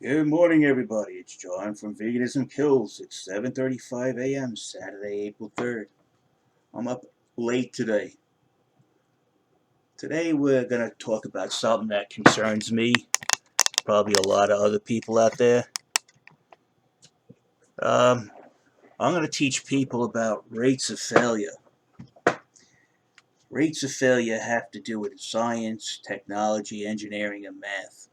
Good morning, everybody. It's John from Veganism KILLS. It's 7:35 a.m. Saturday, April 3rd. I'm up late today. Today we're going to talk about something that concerns me, probably a lot of other people out there. I'm going to teach people about rates of failure. Rates of failure have to do with science, technology, engineering, and math.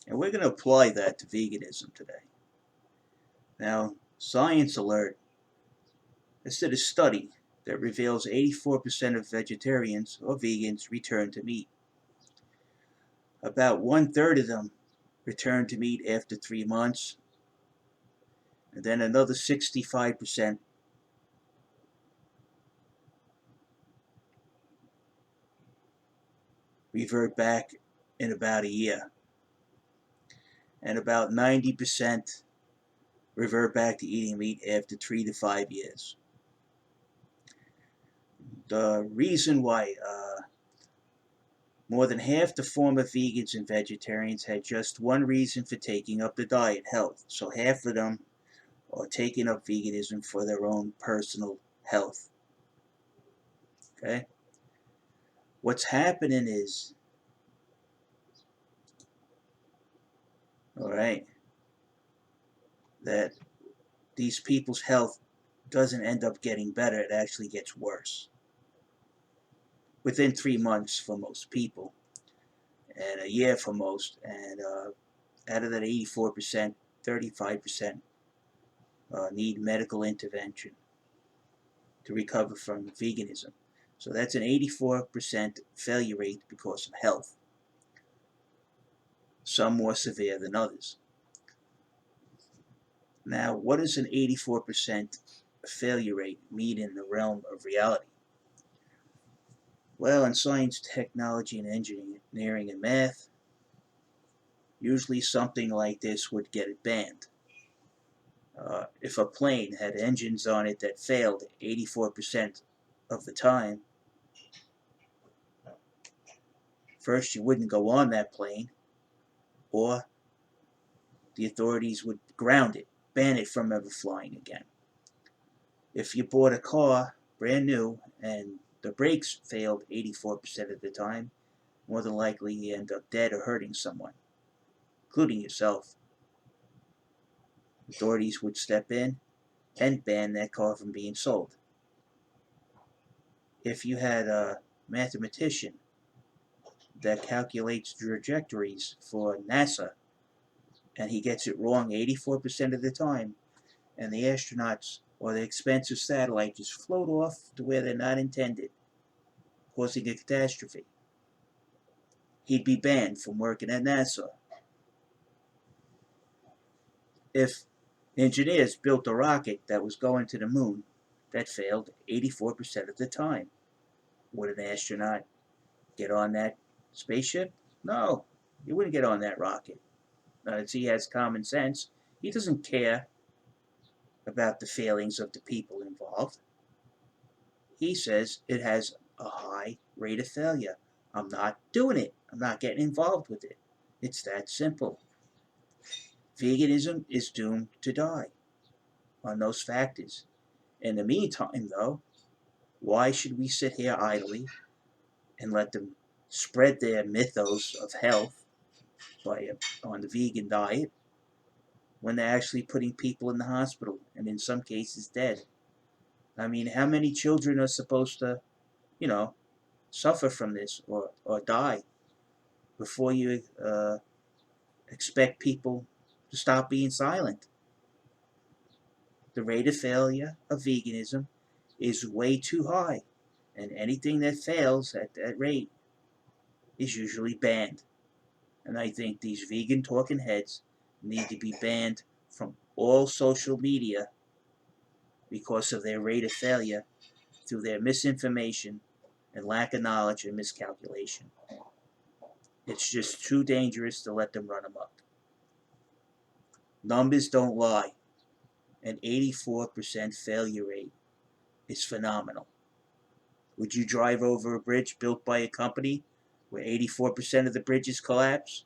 And we're going to apply that to veganism today. Now, science alert. This is a study that reveals 84% of vegetarians or vegans return to meat. About 1/3 of them return to meat after 3 months, and then another 65% revert back in about a year, and about 90% revert back to eating meat after 3 to 5 years. The reason why more than half the former vegans and vegetarians had just one reason for taking up the diet: health. So half of them are taking up veganism for their own personal health. Okay? What's happening is, all right, that these people's health doesn't end up getting better, it actually gets worse within 3 months for most people, and a year for most. And out of that 84%, 35% need medical intervention to recover from veganism. So that's an 84% failure rate because of health, some more severe than others. Now, what does an 84% failure rate mean in the realm of reality? Well, in science, technology, and engineering and math, usually something like this would get it banned. If a plane had engines on it that failed 84% of the time, first you wouldn't go on that plane, or the authorities would ground it, ban it from ever flying again. If you bought a car brand new and the brakes failed 84% of the time, more than likely you end up dead or hurting someone, including yourself. Authorities would step in and ban that car from being sold. If you had a mathematician that calculates trajectories for NASA and he gets it wrong 84% of the time, and the astronauts or the expensive satellite just float off to where they're not intended, causing a catastrophe, he'd be banned from working at NASA. If engineers built a rocket that was going to the moon that failed 84% of the time, would an astronaut get on that spaceship? No, he wouldn't get on that rocket. He has common sense. He doesn't care about the failings of the people involved. He says it has a high rate of failure. I'm not doing it. I'm not getting involved with it. It's that simple. Veganism is doomed to die on those factors. In the meantime, though, why should we sit here idly and let them spread their mythos of health on the vegan diet when they're actually putting people in the hospital and in some cases dead? I mean, how many children are supposed to, suffer from this or die before you expect people to stop being silent? The rate of failure of veganism is way too high, and anything that fails at that rate is usually banned. And I think these vegan talking heads need to be banned from all social media because of their rate of failure through their misinformation and lack of knowledge and miscalculation. It's just too dangerous to let them run amok. Numbers don't lie. An 84% failure rate is phenomenal. Would you drive over a bridge built by a company where 84% of the bridges collapse?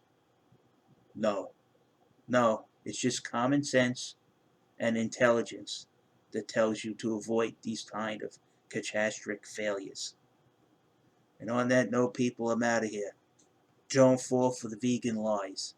No. No. It's just common sense and intelligence that tells you to avoid these kind of catastrophic failures. And on that note, people, I'm out of here. Don't fall for the vegan lies.